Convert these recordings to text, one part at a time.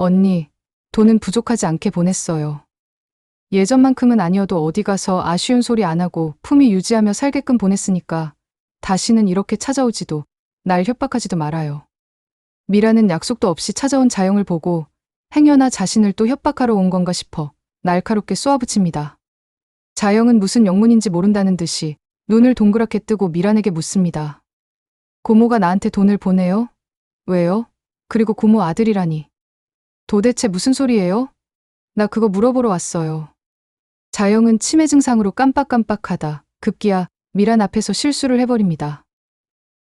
언니, 돈은 부족하지 않게 보냈어요. 예전만큼은 아니어도 어디 가서 아쉬운 소리 안 하고 품위 유지하며 살게끔 보냈으니까 다시는 이렇게 찾아오지도 날 협박하지도 말아요. 미라는 약속도 없이 찾아온 자영을 보고 행여나 자신을 또 협박하러 온 건가 싶어 날카롭게 쏘아붙입니다. 자영은 무슨 영문인지 모른다는 듯이 눈을 동그랗게 뜨고 미란에게 묻습니다. 고모가 나한테 돈을 보내요? 왜요? 그리고 고모 아들이라니. 도대체 무슨 소리예요? 나 그거 물어보러 왔어요. 자영은 치매 증상으로 깜빡깜빡하다 급기야 미란 앞에서 실수를 해버립니다.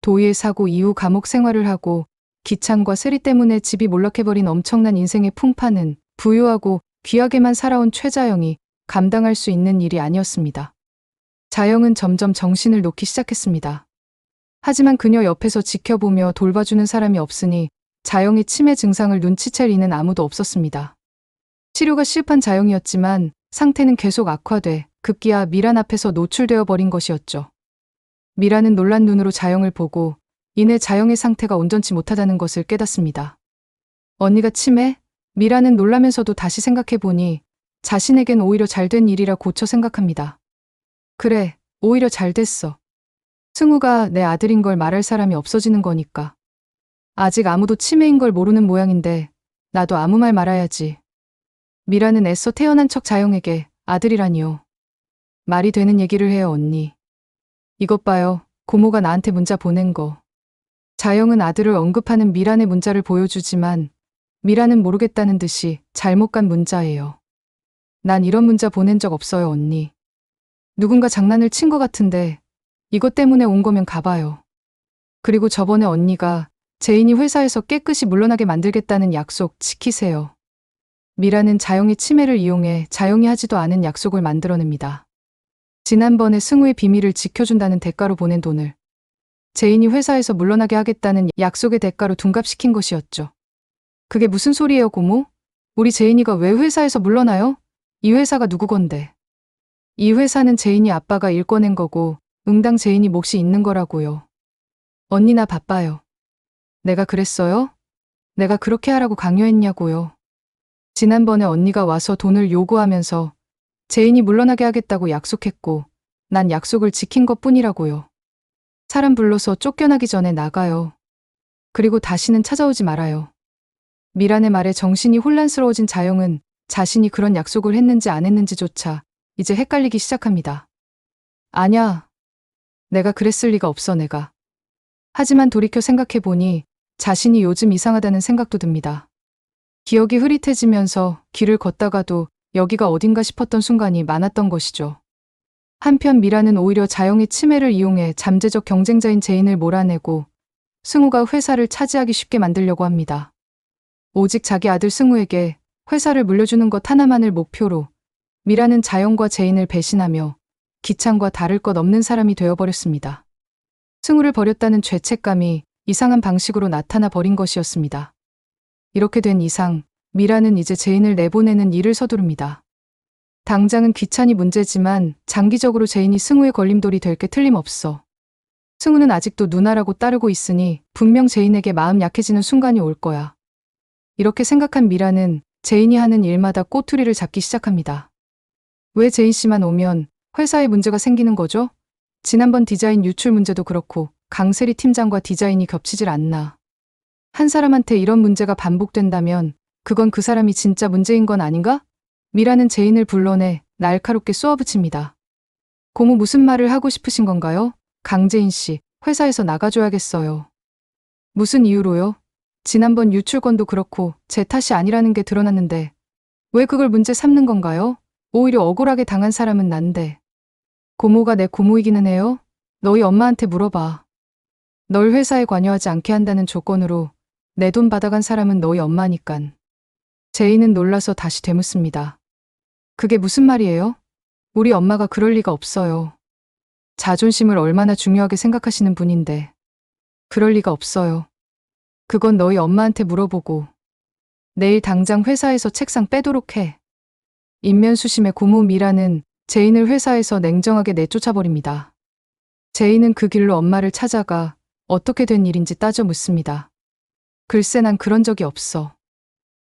도의의 사고 이후 감옥 생활을 하고 기찬과 세리 때문에 집이 몰락해버린 엄청난 인생의 풍파는 부유하고 귀하게만 살아온 최자영이 감당할 수 있는 일이 아니었습니다. 자영은 점점 정신을 놓기 시작했습니다. 하지만 그녀 옆에서 지켜보며 돌봐주는 사람이 없으니 자영의 치매 증상을 눈치챌 이는 아무도 없었습니다. 치료가 실패한 자영이었지만 상태는 계속 악화돼 급기야 미란 앞에서 노출되어 버린 것이었죠. 미란은 놀란 눈으로 자영을 보고 이내 자영의 상태가 온전치 못하다는 것을 깨닫습니다. 언니가 치매? 미란은 놀라면서도 다시 생각해보니 자신에겐 오히려 잘된 일이라 고쳐 생각합니다. 그래, 오히려 잘 됐어. 승우가 내 아들인 걸 말할 사람이 없어지는 거니까. 아직 아무도 치매인 걸 모르는 모양인데 나도 아무 말 말아야지. 미라는 애써 태어난 척 자영에게 아들이라니요. 말이 되는 얘기를 해요, 언니. 이것 봐요. 고모가 나한테 문자 보낸 거. 자영은 아들을 언급하는 미란의 문자를 보여주지만 미란은 모르겠다는 듯이 잘못 간 문자예요. 난 이런 문자 보낸 적 없어요, 언니. 누군가 장난을 친 것 같은데 이것 때문에 온 거면 가봐요. 그리고 저번에 언니가 제인이 회사에서 깨끗이 물러나게 만들겠다는 약속 지키세요. 미라는 자영의 치매를 이용해 자영이 하지도 않은 약속을 만들어냅니다. 지난번에 승우의 비밀을 지켜준다는 대가로 보낸 돈을 제인이 회사에서 물러나게 하겠다는 약속의 대가로 둔갑시킨 것이었죠. 그게 무슨 소리예요, 고모? 우리 제인이가 왜 회사에서 물러나요? 이 회사가 누구 건데? 이 회사는 제인이 아빠가 일 꺼낸 거고 응당 제인이 몫이 있는 거라고요. 언니 나 바빠요. 내가 그랬어요? 내가 그렇게 하라고 강요했냐고요. 지난번에 언니가 와서 돈을 요구하면서 제인이 물러나게 하겠다고 약속했고 난 약속을 지킨 것뿐이라고요. 사람 불러서 쫓겨나기 전에 나가요. 그리고 다시는 찾아오지 말아요. 미란의 말에 정신이 혼란스러워진 자영은 자신이 그런 약속을 했는지 안 했는지조차 이제 헷갈리기 시작합니다. 아냐. 내가 그랬을 리가 없어 내가. 하지만 돌이켜 생각해보니 자신이 요즘 이상하다는 생각도 듭니다. 기억이 흐릿해지면서 길을 걷다가도 여기가 어딘가 싶었던 순간이 많았던 것이죠. 한편 미라는 오히려 자영의 치매를 이용해 잠재적 경쟁자인 제인을 몰아내고 승우가 회사를 차지하기 쉽게 만들려고 합니다. 오직 자기 아들 승우에게 회사를 물려주는 것 하나만을 목표로 미라는 자영과 제인을 배신하며 기찬과 다를 것 없는 사람이 되어버렸습니다. 승우를 버렸다는 죄책감이 이상한 방식으로 나타나 버린 것이었습니다. 이렇게 된 이상 미라는 이제 제인을 내보내는 일을 서두릅니다. 당장은 기찬이 문제지만 장기적으로 제인이 승우의 걸림돌이 될 게 틀림없어. 승우는 아직도 누나라고 따르고 있으니 분명 제인에게 마음 약해지는 순간이 올 거야. 이렇게 생각한 미라는 제인이 하는 일마다 꼬투리를 잡기 시작합니다. 왜 제인 씨만 오면 회사에 문제가 생기는 거죠? 지난번 디자인 유출 문제도 그렇고 강세리 팀장과 디자인이 겹치질 않나. 한 사람한테 이런 문제가 반복된다면 그건 그 사람이 진짜 문제인 건 아닌가? 미라는 제인을 불러내 날카롭게 쏘아붙입니다. 고모 무슨 말을 하고 싶으신 건가요? 강제인 씨, 회사에서 나가줘야겠어요. 무슨 이유로요? 지난번 유출건도 그렇고 제 탓이 아니라는 게 드러났는데 왜 그걸 문제 삼는 건가요? 오히려 억울하게 당한 사람은 난데. 고모가 내 고모이기는 해요? 너희 엄마한테 물어봐. 널 회사에 관여하지 않게 한다는 조건으로 내 돈 받아간 사람은 너희 엄마니깐. 제인은 놀라서 다시 되묻습니다. 그게 무슨 말이에요? 우리 엄마가 그럴 리가 없어요. 자존심을 얼마나 중요하게 생각하시는 분인데. 그럴 리가 없어요. 그건 너희 엄마한테 물어보고 내일 당장 회사에서 책상 빼도록 해. 인면수심의 고모 미라는 제인을 회사에서 냉정하게 내쫓아버립니다. 제인은 그 길로 엄마를 찾아가 어떻게 된 일인지 따져 묻습니다. 글쎄 난 그런 적이 없어.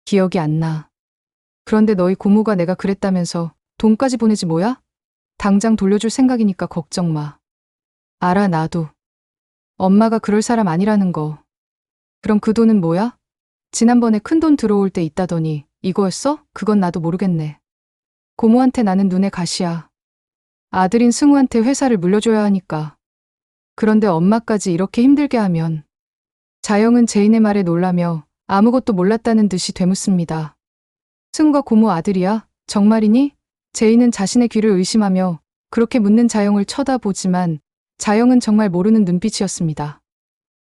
기억이 안 나. 그런데 너희 고모가 내가 그랬다면서 돈까지 보내지 뭐야? 당장 돌려줄 생각이니까 걱정 마. 알아, 나도. 엄마가 그럴 사람 아니라는 거. 그럼 그 돈은 뭐야? 지난번에 큰 돈 들어올 때 있다더니 이거였어? 그건 나도 모르겠네. 고모한테 나는 눈에 가시야. 아들인 승우한테 회사를 물려줘야 하니까. 그런데 엄마까지 이렇게 힘들게 하면. 자영은 제인의 말에 놀라며 아무것도 몰랐다는 듯이 되묻습니다. 승우가 고모 아들이야? 정말이니? 제인은 자신의 귀를 의심하며 그렇게 묻는 자영을 쳐다보지만 자영은 정말 모르는 눈빛이었습니다.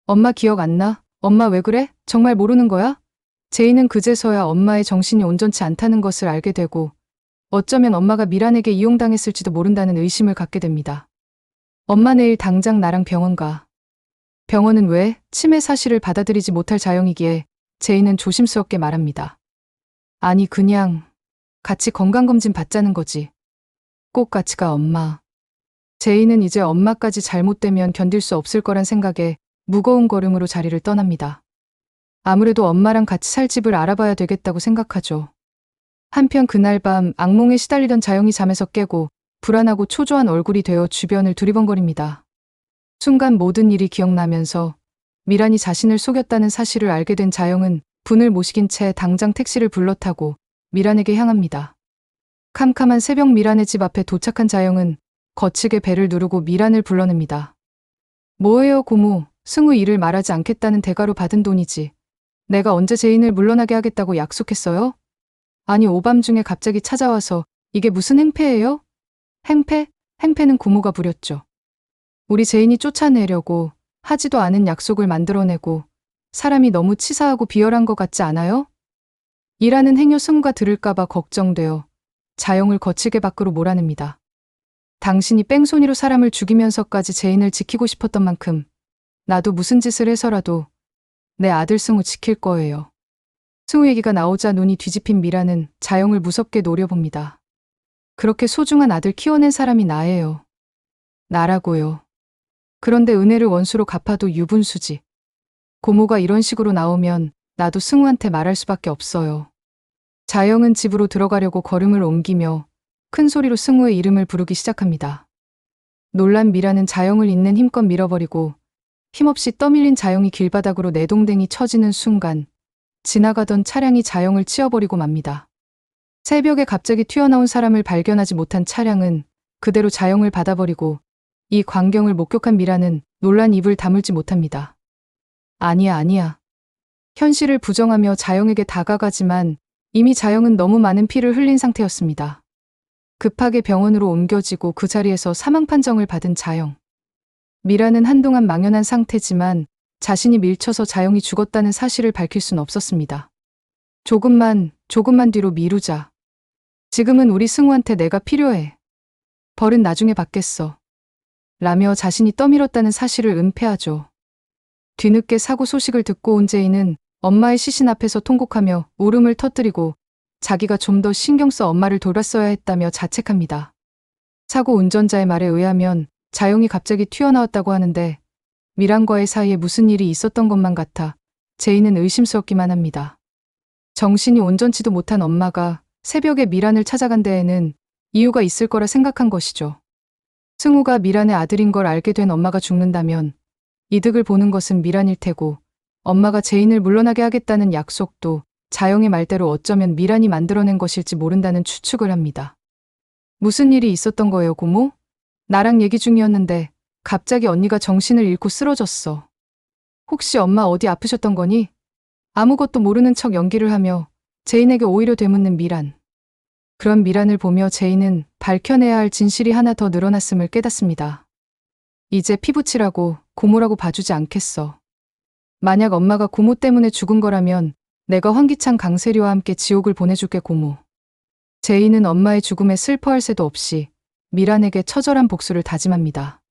엄마 기억 안 나? 엄마 왜 그래? 정말 모르는 거야? 제인은 그제서야 엄마의 정신이 온전치 않다는 것을 알게 되고 어쩌면 엄마가 미란에게 이용당했을지도 모른다는 의심을 갖게 됩니다. 엄마 내일 당장 나랑 병원 가. 병원은 왜? 치매 사실을 받아들이지 못할 자영이기에 제인은 조심스럽게 말합니다. 아니 그냥 같이 건강검진 받자는 거지. 꼭 같이 가 엄마. 제인은 이제 엄마까지 잘못되면 견딜 수 없을 거란 생각에 무거운 걸음으로 자리를 떠납니다. 아무래도 엄마랑 같이 살 집을 알아봐야 되겠다고 생각하죠. 한편 그날 밤 악몽에 시달리던 자영이 잠에서 깨고 불안하고 초조한 얼굴이 되어 주변을 두리번거립니다. 순간 모든 일이 기억나면서 미란이 자신을 속였다는 사실을 알게 된 자영은 분을 못 이긴 채 당장 택시를 불러 타고 미란에게 향합니다. 캄캄한 새벽 미란의 집 앞에 도착한 자영은 거칠게 배를 누르고 미란을 불러냅니다. 뭐예요 고모, 승우 일을 말하지 않겠다는 대가로 받은 돈이지. 내가 언제 제인을 물러나게 하겠다고 약속했어요? 아니 오밤중에 갑자기 찾아와서 이게 무슨 행패예요? 행패? 행패는 고모가 부렸죠. 우리 제인이 쫓아내려고 하지도 않은 약속을 만들어내고 사람이 너무 치사하고 비열한 것 같지 않아요? 일하는 행여 승우가 들을까봐 걱정되어 자영을 거칠게 밖으로 몰아냅니다. 당신이 뺑소니로 사람을 죽이면서까지 제인을 지키고 싶었던 만큼 나도 무슨 짓을 해서라도 내 아들 승우 지킬 거예요. 승우 얘기가 나오자 눈이 뒤집힌 미라는 자영을 무섭게 노려봅니다. 그렇게 소중한 아들 키워낸 사람이 나예요. 나라고요. 그런데 은혜를 원수로 갚아도 유분수지. 고모가 이런 식으로 나오면 나도 승우한테 말할 수밖에 없어요. 자영은 집으로 들어가려고 걸음을 옮기며 큰 소리로 승우의 이름을 부르기 시작합니다. 놀란 미라는 자영을 있는 힘껏 밀어버리고 힘없이 떠밀린 자영이 길바닥으로 내동댕이 쳐지는 순간 지나가던 차량이 자영을 치어버리고 맙니다. 새벽에 갑자기 튀어나온 사람을 발견하지 못한 차량은 그대로 자영을 받아버리고 이 광경을 목격한 미라는 놀란 입을 다물지 못합니다. 아니야, 아니야. 현실을 부정하며 자영에게 다가가지만 이미 자영은 너무 많은 피를 흘린 상태였습니다. 급하게 병원으로 옮겨지고 그 자리에서 사망 판정을 받은 자영. 미라는 한동안 망연한 상태지만 자신이 밀쳐서 자영이 죽었다는 사실을 밝힐 순 없었습니다. 조금만 뒤로 미루자. 지금은 우리 승우한테 내가 필요해. 벌은 나중에 받겠어. 라며 자신이 떠밀었다는 사실을 은폐하죠. 뒤늦게 사고 소식을 듣고 온 제인은 엄마의 시신 앞에서 통곡하며 울음을 터뜨리고 자기가 좀 더 신경 써 엄마를 돌봤어야 했다며 자책합니다. 사고 운전자의 말에 의하면 자영이 갑자기 튀어나왔다고 하는데 미란과의 사이에 무슨 일이 있었던 것만 같아 제인은 의심스럽기만 합니다. 정신이 온전치도 못한 엄마가 새벽에 미란을 찾아간 데에는 이유가 있을 거라 생각한 것이죠. 승우가 미란의 아들인 걸 알게 된 엄마가 죽는다면 이득을 보는 것은 미란일 테고 엄마가 제인을 물러나게 하겠다는 약속도 자영의 말대로 어쩌면 미란이 만들어낸 것일지 모른다는 추측을 합니다. 무슨 일이 있었던 거예요, 고모? 나랑 얘기 중이었는데 갑자기 언니가 정신을 잃고 쓰러졌어. 혹시 엄마 어디 아프셨던 거니? 아무것도 모르는 척 연기를 하며 제인에게 오히려 되묻는 미란. 그런 미란을 보며 제인은 밝혀내야 할 진실이 하나 더 늘어났음을 깨닫습니다. 이제 피부치라고 고모라고 봐주지 않겠어. 만약 엄마가 고모 때문에 죽은 거라면 내가 환기찬 강세리와 함께 지옥을 보내줄게 고모. 제인은 엄마의 죽음에 슬퍼할 새도 없이 미란에게 처절한 복수를 다짐합니다.